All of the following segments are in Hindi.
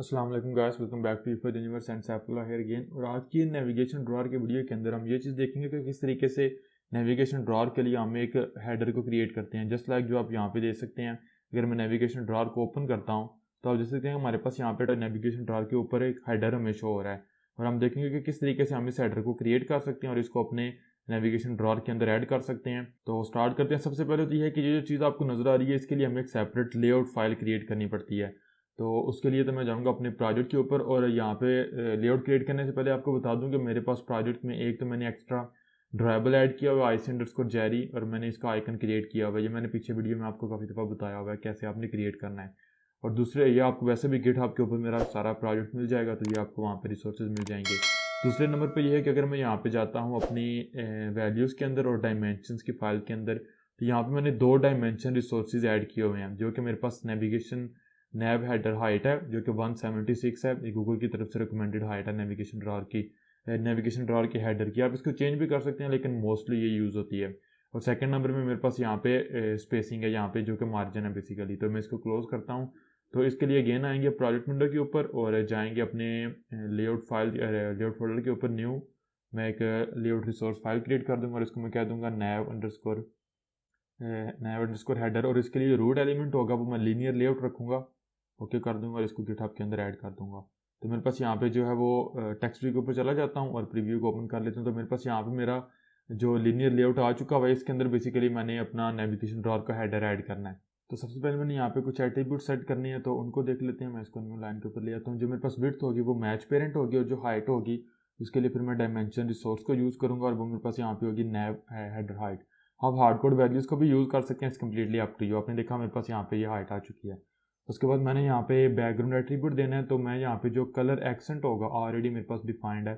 अस्सलाम वालेकुम गाइस, वेलकम बैक टू ईफर universe and Saifullah here again. और आज की नेविगेशन ड्रॉअर के वीडियो के अंदर हम ये चीज़ देखेंगे कि किस तरीके से नेविगेशन ड्रॉअर के लिए हम एक हेडर को क्रिएट करते हैं। जस्ट लाइक जो आप यहाँ पे देख सकते हैं, अगर मैं नेविगेशन ड्रॉअर को ओपन करता हूँ तो आप देख सकते हैं हमारे पास यहाँ पे नेविगेशन ड्रॉअर के ऊपर एक हेडर हमें शो हो रहा है। और हम देखेंगे कि किस तरीके से हम इस हेडर को क्रिएट कर सकते हैं और इसको अपने नेविगेशन ड्रॉअर के अंदर ऐड कर सकते हैं। तो स्टार्ट करते हैं। सबसे पहले तो ये है कि ये जो चीज़ आपको नज़र आ रही है इसके लिए हमें एक सेपरेट लेआउट फाइल क्रिएट करनी पड़ती है। तो उसके लिए तो मैं जाऊँगा अपने प्रोजेक्ट के ऊपर और यहाँ पे लेआउट क्रिएट करने से पहले आपको बता दूँ कि मेरे पास प्रोजेक्ट में एक तो मैंने एक्स्ट्रा ड्राइबल ऐड किया हुआ IC_Jerry और मैंने इसका आइकन क्रिएट किया हुआ है। ये मैंने पीछे वीडियो में आपको काफ़ी दफ़ा बताया हुआ है कैसे आपने क्रिएट करना है। और दूसरे ये आपको वैसे भी गिटहब के ऊपर मेरा सारा प्रोजेक्ट मिल जाएगा, तो ये आपको वहाँ पर रिसोर्सेज मिल जाएंगे। दूसरे नंबर पर यह है कि अगर मैं यहाँ पर जाता हूँ अपनी वैल्यूज़ के अंदर और डायमेंशंस की फाइल के अंदर, तो यहाँ पर मैंने 2 डायमेंशन रिसोर्सेज ऐड किए हुए हैं जो कि मेरे पास नेव हेडर हाइट है जो कि 176 है। ये गूगल की तरफ से रिकमेंडेड हाइट है नेविगेशन ड्रॉअर की हेडर की। आप इसको चेंज भी कर सकते हैं लेकिन मोस्टली ये यूज़ होती है। और सेकंड नंबर में मेरे पास यहाँ पे स्पेसिंग है, यहाँ पे जो कि मार्जिन है बेसिकली। तो मैं इसको क्लोज करता हूँ। तो इसके लिए अगेन आएंगे प्रोजेक्ट विंडो के ऊपर और जाएंगे अपने लेआउट फोल्डर के ऊपर न्यू। मैं एक लेआउट रिसोर्स फाइल क्रिएट कर दूंगा और इसको मैं कह दूंगा nav_header। हेडर और इसके लिए रूट एलिमेंट होगा वो मैं लीनियर लेआउट रखूँगा। ओके कर दूंगा और इसको गिटहब के अंदर ऐड कर दूंगा। तो मेरे पास यहाँ पे जो है वो टेक्स्ट व्यू के ऊपर चला जाता हूँ और प्रीव्यू को ओपन कर लेता हूँ। तो मेरे पास यहाँ पे मेरा जो लीनियर लेआउट आ चुका हुआ है, इसके अंदर बेसिकली मैंने अपना नेविगेशन ड्रॉअर का हेडर ऐड करना है। तो सबसे पहले मैंने यहाँ पे कुछ एट्रीब्यूट सेट करनी है, तो उनको देख लेते हैं। मैं इसको न्यू लाइन के ऊपर ले आता हूँ। जो मेरे पास विड्थ होगी वो मैच पेरेंट होगी और जो हाइट होगी उसके लिए फिर मैं डायमेंशन रिसोर्स को यूज़ करूँगा और वो मेरे पास यहाँ पे होगी नेव हेडर हाइट। आप हार्ड कोड वैल्यूज़ को भी यूज़ कर सकते हैं, कम्प्लीटली अप टू यू। आपने देखा मेरे पास यहाँ पे ये हाइट आ चुकी है। उसके बाद मैंने यहाँ पे बैकग्राउंड एट्रीब्यूट देना है, तो मैं यहाँ पे जो कलर एक्सेंट होगा ऑलरेडी मेरे पास डिफाइंड है,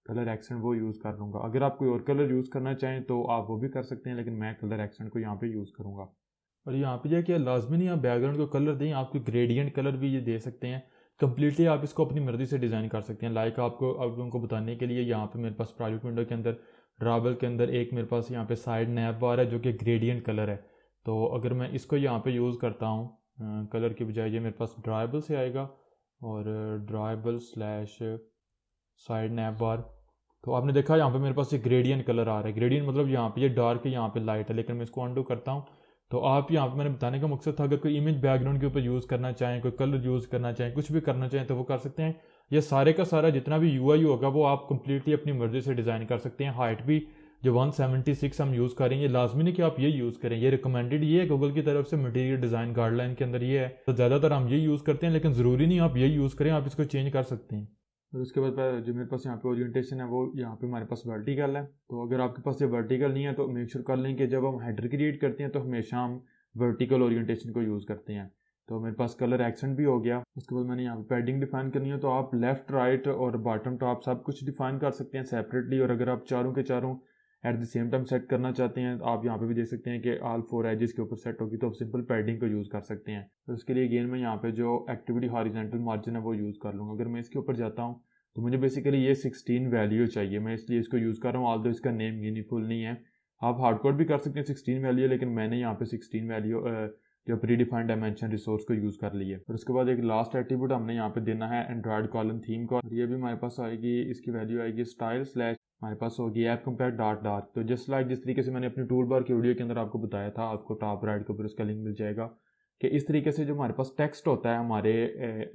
कलर एक्सेंट वो यूज़ कर लूँगा। अगर आप कोई और कलर यूज़ करना चाहें तो आप वो भी कर सकते हैं, लेकिन मैं कलर एक्सेंट को यहाँ पे यूज़ करूँगा। और यहाँ पे जो है कि लाजमी नहीं आप बैकग्राउंड को कलर दें, आपको ग्रेडियंट कलर भी ये दे सकते हैं। कम्प्लीटली आप इसको अपनी मर्ज़ी से डिज़ाइन कर सकते हैं। लाइक आपको अब उनको बताने के लिए यहाँ पे मेरे पास प्रोजेक्ट विंडो के अंदर ड्राबल के अंदर एक मेरे पास यहाँ पे साइड नैप बार है जो कि ग्रेडियंट कलर है। तो अगर मैं इसको यहाँ पे यूज़ करता हूँ कलर की बजाय, ये मेरे पास ड्राइबल से आएगा और ड्राइबल स्लैश साइड नैप बार। तो आपने देखा यहाँ पे मेरे पास ये ग्रेडियंट कलर आ रहा है। ग्रेडियंट मतलब यहाँ पे ये डार्क है, यहाँ पे लाइट है। लेकिन मैं इसको अनडू करता हूँ। तो आप यहाँ पे मैंने बताने का मकसद था, अगर कोई इमेज बैकग्राउंड के ऊपर यूज़ करना चाहें, कोई कलर यूज़ करना चाहें, कुछ भी करना चाहें तो वो कर सकते हैं। ये सारे का सारा जितना भी UI होगा वो आप कंप्लीटली अपनी मर्जी से डिज़ाइन कर सकते हैं। हाइट भी जो 176 हम यूज़ करेंगे, लाजमी नहीं कि आप ये यूज़ करें, ये रिकमेंडेड ये है गूगल की तरफ से, मटीरियल डिज़ाइन गाइडलाइन के अंदर ये है। तो ज़्यादातर हम ये यूज़ करते हैं, लेकिन ज़रूरी नहीं आप ये यूज़ करें, आप इसको चेंज कर सकते हैं। और उसके बाद जो मेरे पास यहाँ पे ओरिएंटेशन है वो यहाँ पे हमारे पास वर्टिकल है। तो अगर आपके पास ये वर्टिकल नहीं है तो मेक श्योर कर लें कि जब हम हेडर क्रिएट करते हैं तो हमेशा हम वर्टिकल ओरिएंटेशन को यूज़ करते हैं। तो मेरे पास कलर एक्सेंट भी हो गया। उसके बाद मैंने यहाँ पे पैडिंग डिफाइन करनी है, तो आप लेफ्ट राइट और बॉटम टॉप सब कुछ डिफाइन कर सकते हैं सेपरेटली। और अगर आप चारों के चारों at the same time set करना चाहते हैं, तो आप यहाँ पे भी देख सकते हैं कि ऑल 4 एजेस के ऊपर सेट होगी, तो आप सिंपल पैडिंग को यूज़ कर सकते हैं। तो उसके लिए अगेन मैं यहाँ पे जो एक्टिविटी हॉरिजॉन्टल मार्जिन है वो यूज़ कर लूँगा। अगर मैं इसके ऊपर जाता हूँ तो मुझे बेसिकली ये 16 वैल्यू चाहिए, मैं इसलिए इसको यूज़ कर रहा हूँ। ऑल्दो इसका नेम मीनिंगफुल नहीं है, आप हार्ड कोड भी कर सकते हैं 16 वैल्यू, लेकिन मैंने यहाँ पे 16 वैल्यू जो प्री डिफाइंड डायमेंशन रिसोर्स को यूज़ कर लिया। और उसके बाद एक लास्ट एट्रीब्यूट हमने यहाँ पे देना है एंड्रॉयड कॉलम थीम का, और ये भी हमारे पास आएगी, इसकी वैल्यू आएगी स्टाइल स्लैश हमारे पास होगी ऐप कंपेयर डॉट डार्क। तो जस्ट लाइक जिस तरीके से मैंने अपनी टूल बार की वीडियो के अंदर आपको बताया था, आपको टॉप राइट के ऊपर उसका लिंक मिल जाएगा, कि इस तरीके से जो हमारे पास टेक्स्ट होता है हमारे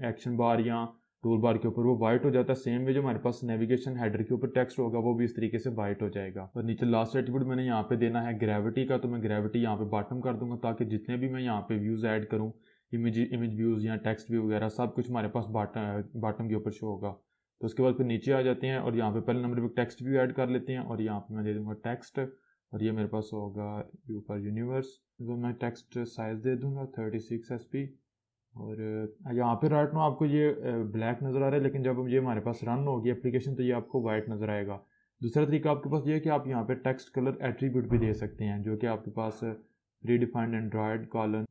एक्शन बार या टूल बार के ऊपर वो वाइट हो जाता है। सेम वे जो हमारे पास नेविगेशन हेडर के ऊपर टेक्स्ट होगा वो भी इस तरीके से वाइट हो जाएगा। और नीचे लास्ट एट्रीब्यूट मैंने यहाँ पे देना है ग्रेविटी का, तो मैं ग्रेविटी यहाँ पे बॉटम कर दूंगा ताकि जितने भी मैं यहाँ पे व्यूज़ ऐड करूँ, इमेज व्यूज़ या टेक्स्ट व्यू वगैरह सब कुछ हमारे पास बॉटम के ऊपर शो होगा। तो उसके बाद फिर नीचे आ जाते हैं और यहाँ पे पहले नंबर पर टेक्स्ट व्यू ऐड कर लेते हैं, और यहाँ पे मैं दे दूँगा टेक्स्ट, और ये मेरे पास होगा व्यू फॉर यूनिवर्स। तो मैं टेक्स्ट साइज़ दे दूँगा 36 SP। और यहाँ पे राइट नाउ आपको ये ब्लैक नज़र आ रहा है, लेकिन जब ये हमारे पास रन होगी एप्लीकेशन तो ये आपको वाइट नज़र आएगा। दूसरा तरीका आपके पास ये है कि आप यहाँ पे टेक्स्ट कलर एट्रीब्यूट भी दे सकते हैं, जो कि आपके पास predefined Android colon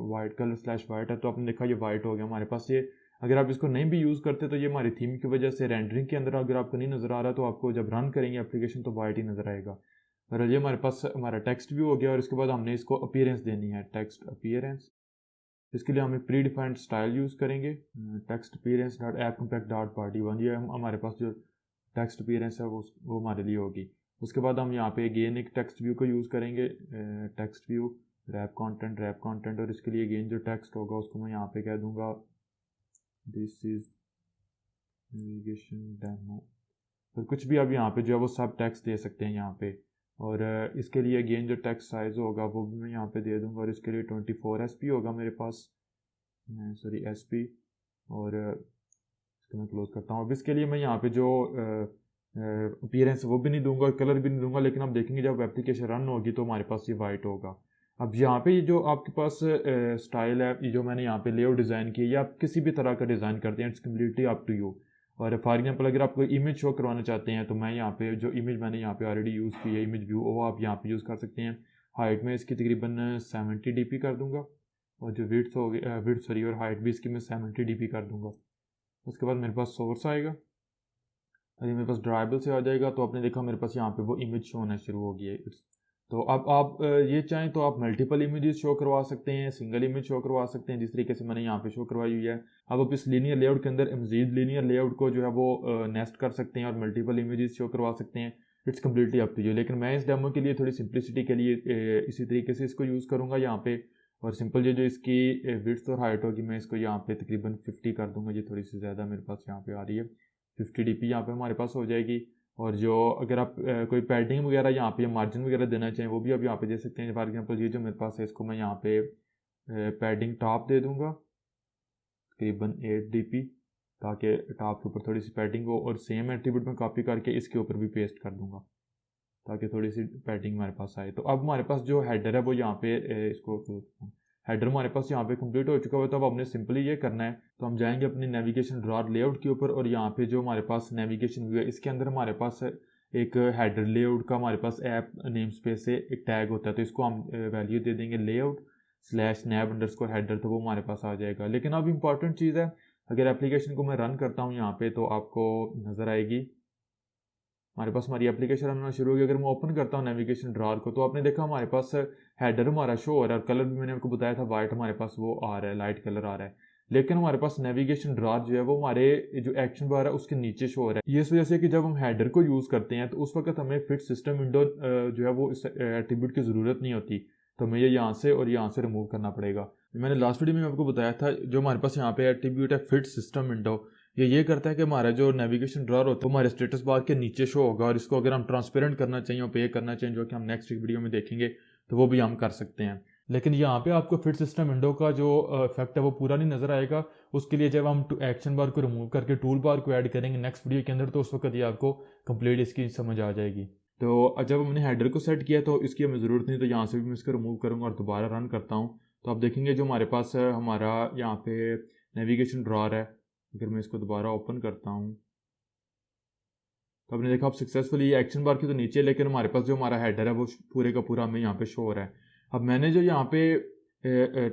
white colour slash white है। तो आपने देखा ये वाइट हो गया हमारे पास। ये अगर आप इसको नहीं भी यूज़ करते तो ये हमारी थीम की वजह से रेंडरिंग के अंदर अगर आपको नहीं नज़र आ रहा तो आपको जब रन करेंगे एप्लीकेशन तो वाइट ही नज़र आएगा। और ये हमारे पास हमारा टेक्स्ट भी हो गया। और इसके बाद हमने इसको अपीयरेंस देनी है, टेक्स्ट अपीयरेंस। इसके लिए हमें प्री डिफाइंड स्टाइल यूज़ करेंगे, text appearance dot app compact dot party one, ये हमारे पास जो टेक्स्ट अपीयरेंस है वो हमारे लिए होगी। उसके बाद हम यहाँ पे अगेन एक टेक्स्ट व्यू को यूज़ करेंगे, टेक्स्ट व्यू रैप कंटेंट, और इसके लिए अगेन जो टेक्स्ट होगा उसको मैं यहाँ पे कह दूँगा दिस इज़ नेविगेशन डेमो, और कुछ भी आप यहाँ पे जो है वो सब टेक्स्ट दे सकते हैं यहाँ पे। और इसके लिए अगेन जो टेक्स्ट साइज़ होगा वो भी मैं यहाँ पे दे दूँगा, और इसके लिए 24 SP होगा मेरे पास, सॉरी SP, और इसको मैं क्लोज करता हूँ। अब इसके लिए मैं यहाँ पे जो अपीयरेंस वो भी नहीं दूंगा, कलर भी नहीं दूंगा, लेकिन आप देखेंगे जब एप्लीकेशन रन होगी तो हमारे पास ये वाइट होगा। अब यहाँ पे ये जो आपके पास स्टाइल है, ये जो मैंने यहाँ पे लेआउट डिज़ाइन की है, या आप किसी भी तरह का डिज़ाइन करते हैं, it's completely up to you. और फॉर एग्जांपल अगर आप कोई इमेज शो करवाना चाहते हैं तो मैं यहाँ पे जो इमेज मैंने यहाँ पे ऑलरेडी यूज़ की है इमेज व्यू, वो आप यहाँ पे यूज़ कर सकते हैं। हाइट में इसकी तकरीबन 70 dp कर दूँगा, और जो विड्थ होगी और हाइट भी इसकी मैं 70 dp कर दूँगा। उसके बाद मेरे पास सोर्स आएगा, और ये मेरे पास ड्राइबल से आ जाएगा, तो आपने देखा मेरे पास यहाँ पे वो इमेज शो होना शुरू हो गई है। तो अब आप ये चाहें तो आप मल्टीपल इमेजेस शो करवा सकते हैं, सिंगल इमेज शो करवा सकते हैं, जिस तरीके से मैंने यहाँ पे शो करवाई हुई है। अब आप इस लीनियर लेआउट के अंदर मजीद लीनियर लेआउट को जो है वो नेस्ट कर सकते हैं और मल्टीपल इमेजेस शो करवा सकते हैं, it's completely up to you. लेकिन मैं इस डेमो के लिए थोड़ी सिंप्लिसिटी के लिए इसी तरीके से इसको यूज़ करूँगा यहाँ पे, और सिंपल जो इसकी विड्थ और हाइट होगी मैं इसको यहाँ पे तकरीबन 50 कर दूँगा, ये थोड़ी सी ज़्यादा मेरे पास यहाँ पे आ रही है, 50 dp यहाँ पे हमारे पास हो जाएगी। और जो अगर आप कोई पैडिंग वगैरह यहाँ पे मार्जिन वगैरह देना चाहें वो भी आप यहाँ पे दे सकते हैं। फॉर एग्जांपल ये जो मेरे पास है इसको मैं यहाँ पे पैडिंग टॉप दे दूँगा तकरीबन 8 dp, ताकि टॉप के ऊपर थोड़ी सी पैडिंग हो, और सेम एट्रीब्यूट में कॉपी करके इसके ऊपर भी पेस्ट कर दूँगा ताकि थोड़ी सी पैडिंग हमारे पास आए। तो अब हमारे पास जो हेडर है वो यहाँ पे इसको हेडर हमारे पास यहाँ पे कंप्लीट हो चुका है। तो अब हमने सिंपली ये करना है, तो हम जाएंगे अपनी नेविगेशन ड्रॉर लेआउट के ऊपर, और यहाँ पे जो हमारे पास नेविगेशन व्यू है इसके अंदर हमारे पास एक हेडर लेआउट का हमारे पास ऐप नेम स्पेस से एक टैग होता है, तो इसको हम वैल्यू दे देंगे layout/nav_header, तो वो हमारे पास आ जाएगा। लेकिन अब इंपॉर्टेंट चीज़ है, अगर एप्लीकेशन को मैं रन करता हूँ यहाँ पे तो आपको नज़र आएगी हमारे पास हमारी एप्लीकेशन रन होना शुरू होगी। अगर मैं ओपन करता हूँ नेविगेशन ड्रॉर को तो आपने देखा हमारे पास हेडर हमारा शो हो रहा है, और कलर भी मैंने आपको बताया था वाइट हमारे पास वो आ रहा है, लाइट कलर आ रहा है। लेकिन हमारे पास नेविगेशन ड्रॉर जो है वो हमारे जो एक्शन बार है उसके नीचे शो हो रहा है। ये इस वजह से कि जब हम हेडर को यूज़ करते हैं तो उस वक्त हमें फिट सिस्टम विंडो जो है वो इस एट्रीब्यूट की ज़रूरत नहीं होती, तो हमें ये यहाँ से और यहाँ से रिमूव करना पड़ेगा। मैंने लास्ट वीडियो में आपको बताया था जो हमारे पास यहाँ पे एट्रीब्यूट है फिट सिस्टम विंडो, ये करता है कि हमारा जो नेविगेशन ड्रॉर होता है हमारे स्टेटस बार के नीचे शो होगा, और इसको अगर हम ट्रांसपेरेंट करना चाहिए और पे करना चाहिए, जो कि हम नेक्स्ट वीडियो में देखेंगे, तो वो भी हम कर सकते हैं। लेकिन यहाँ पे आपको फिट सिस्टम विंडो का जो इफेक्ट है वो पूरा नहीं नजर आएगा। उसके लिए जब हम एक्शन बार को रिमूव करके टूल बार को ऐड करेंगे नेक्स्ट वीडियो के अंदर, तो उस वक्त ये आपको कंप्लीट इसकी समझ आ जाएगी। तो जब हमने हेडर को सेट किया तो इसकी हमें ज़रूरत नहीं, तो यहाँ से भी मैं इसको रिमूव करूँगा और दोबारा रन करता हूँ, तो आप देखेंगे जो हमारे पास हमारा यहाँ पे नेविगेशन ड्रॉर है, अगर मैं इसको दोबारा ओपन करता हूँ तो आपने देखा आप सक्सेसफुली एक्शन बार की तो नीचे, लेकिन हमारे पास जो हमारा हेडर है वो पूरे का पूरा हमें यहाँ पे शो हो रहा है। अब मैंने जो यहाँ पे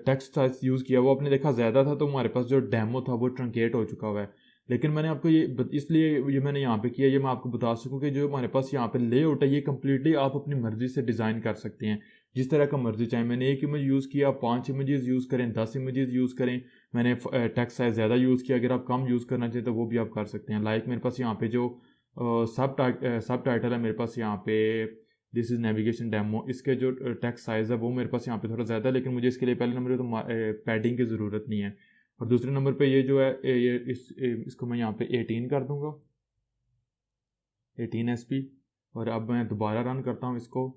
टेक्स्ट साइज यूज़ किया वो आपने देखा ज़्यादा था, तो हमारे पास जो डेमो था वो ट्रंकेट हो चुका हुआ है। लेकिन मैंने आपको ये इसलिए ये मैंने यहाँ पे किया, ये मैं आपको बता सकूँ कि जो हमारे पास यहाँ पे लेआउट है ये कम्प्लीटली आप अपनी मर्जी से डिज़ाइन कर सकते हैं, जिस तरह का मर्जी चाहे। मैंने एक इमेज यूज़ किया, 5 इमेजेस यूज़ करें, 10 इमेजेस यूज़ करें, मैंने टेक्स्ट साइज ज़्यादा यूज़ किया, अगर आप कम यूज़ करना चाहिए तो वो भी आप कर सकते हैं। लाइक मेरे पास यहाँ पे जो सब टाइटल है मेरे पास यहाँ पे दिस इज़ नेविगेशन डेमो, इसके जो टेक्स्ट साइज़ है वो मेरे पास यहाँ पे थोड़ा ज़्यादा है, लेकिन मुझे इसके लिए पहले नंबर तो पैडिंग की ज़रूरत नहीं है। और दूसरे नंबर पे ये जो है इसको मैं यहाँ पे 18 कर दूँगा, 18 SP। और अब मैं दोबारा रन करता हूँ इसको,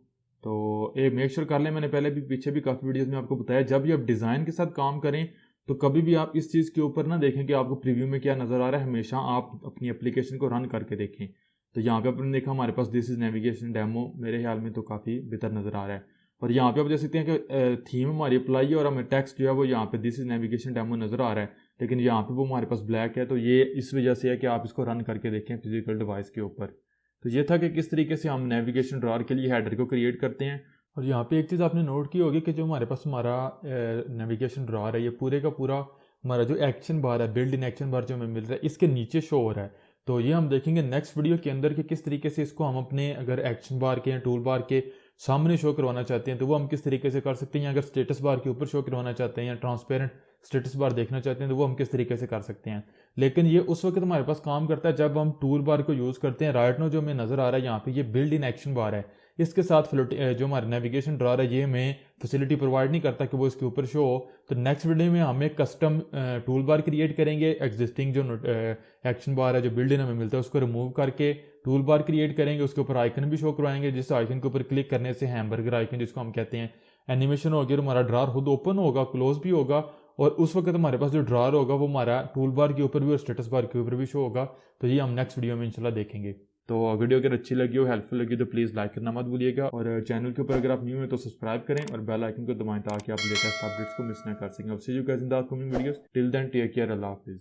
तो मेक श्योर कर लें, मैंने पहले भी पीछे भी काफ़ी वीडियोज़ में आपको बताया, जब भी आप डिज़ाइन के साथ काम करें तो कभी भी आप इस चीज़ के ऊपर ना देखें कि आपको प्रीव्यू में क्या नज़र आ रहा है, हमेशा आप अपनी एप्लीकेशन को रन करके देखें। तो यहाँ पे आपने देखा हमारे पास दिस इज़ नेविगेशन डेमो मेरे ख्याल में तो काफ़ी बेहतर नज़र आ रहा है। और यहाँ पे आप देख सकते हैं कि थीम हमारी अप्लाई है और हमें टेक्स्ट जो है वो यहाँ पे दिस इज़ नेविगेशन डेमो नज़र आ रहा है, लेकिन यहाँ पे वो हमारे पास ब्लैक है। तो ये इस वजह से है कि आप इसको रन करके देखें फिजिकल डिवाइस के ऊपर। तो ये था कि किस तरीके से हम नेविगेशन ड्रॉर के लिए हेडर को क्रिएट करते हैं। और यहाँ पे एक चीज़ आपने नोट की होगी कि जो हमारे पास हमारा नेविगेशन ड्रॉर है ये पूरे का पूरा हमारा जो एक्शन बार है, बिल्ड इन एक्शन बार जो हमें मिल रहा है, इसके नीचे शो हो रहा है। तो ये हम देखेंगे नेक्स्ट वीडियो के अंदर कि किस तरीके से इसको हम अपने अगर एक्शन बार के या टूल बार के सामने शो करवाना चाहते हैं तो वो हम किस तरीके से कर सकते हैं, या अगर स्टेटस बार के ऊपर शो करवाना चाहते हैं या ट्रांसपेरेंट स्टेटस बार देखना चाहते हैं तो वो हम किस तरीके से कर सकते हैं। लेकिन ये उस वक्त हमारे पास काम करता है जब हम टूल बार को यूज़ करते हैं। राइट नो जो हमें नज़र आ रहा है यहाँ पे ये बिल्ड इन एक्शन बार है, इसके साथ जो हमारा नेविगेशन ड्रॉअर है ये हमें फैसिलिटी प्रोवाइड नहीं करता कि वो इसके ऊपर शो हो। तो नेक्स्ट वीडियो में हम एक कस्टम टूल बार क्रिएट करेंगे, एग्जिस्टिंग जो एक्शन बार है जो बिल्ड इन हमें मिलता है उसको रिमूव करके टूल बार क्रिएट करेंगे, उसके ऊपर आइकन भी शो करवाएंगे, जिस आइकन के ऊपर क्लिक करने से हैमबर्गर आइकन जिसको हम कहते हैं एनिमेशन होगी और हमारा ड्रॉअर खुद ओपन होगा, क्लोज भी होगा, और उस वक्त हमारे पास जो ड्रॉअर होगा वो हमारा टूल बार के ऊपर भी और स्टेटस बार के ऊपर भी शो होगा। तो ये हम नेक्स्ट वीडियो में इंशाल्लाह देखेंगे। तो वीडियो अगर अच्छी लगी हो, हेल्पफुल लगी तो प्लीज़ लाइक करना मत भूलिएगा, और चैनल के ऊपर अगर आप न्यू हैं तो सब्सक्राइब करें और बेल आइकन को दबाएं ताकि आप लेटेस्ट अपडेट्स को मिस ना कर सकें। अब see you guys in the upcoming videos, till then take care, अल्लाह हाफिज़।